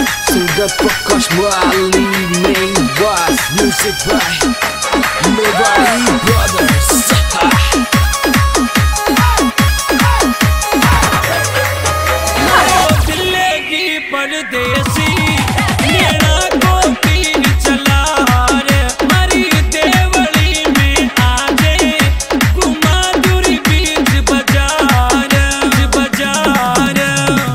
Sudah Prakash Bali main bass. Music by Mewari Brothers. Delhi की परदेसी नैना को तीर चला रे मरी देवली में आजे घुमा दूरी बीच बाजार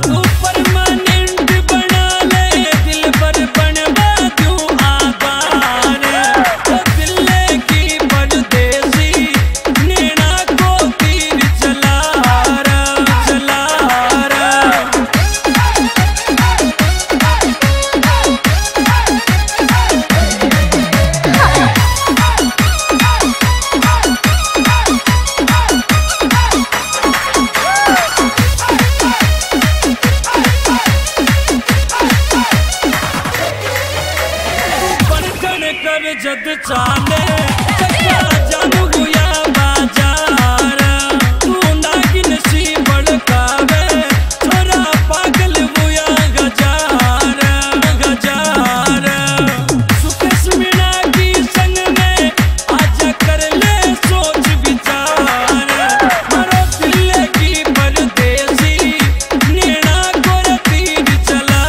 तू परमानेंट बना ले दिल पर बनवा तू आधार दिल्ली की परदेसी नैना को तीर चला कर जद चाले जानू हुआ बाजार तू नागिन सी बड़कावे छोरा पागल हुआ गजार सुकेश मीणा की संग में आजा कर ले सोच विचार मरो दिल्ली की परदेसी नैना को तीर चला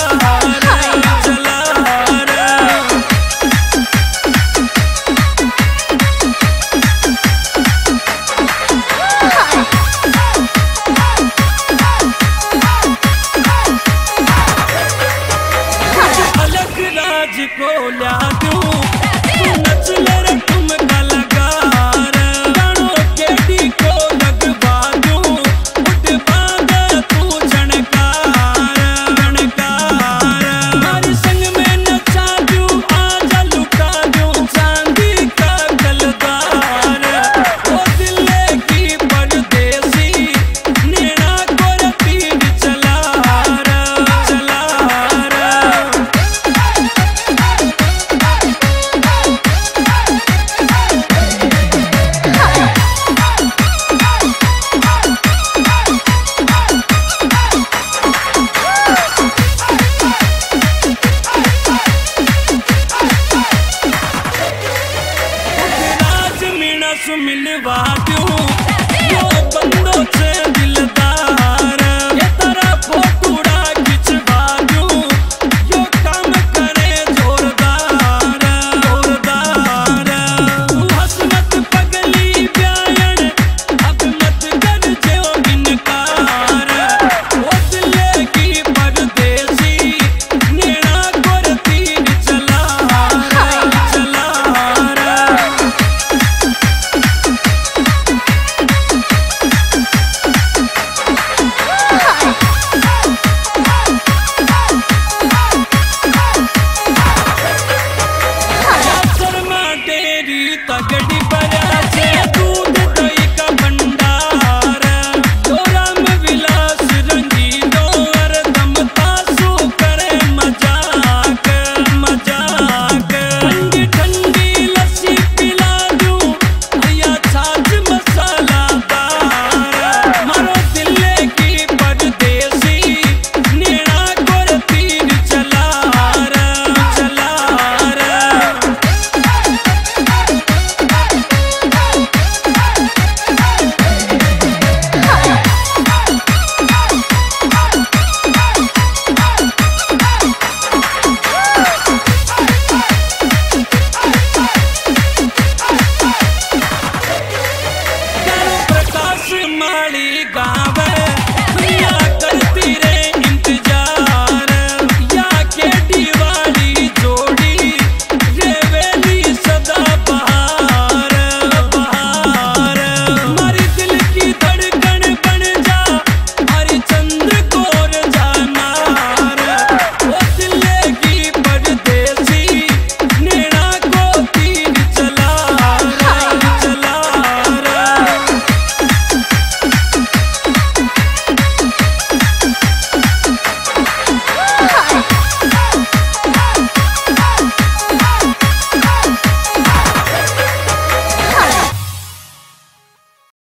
अलग राज को ला दूं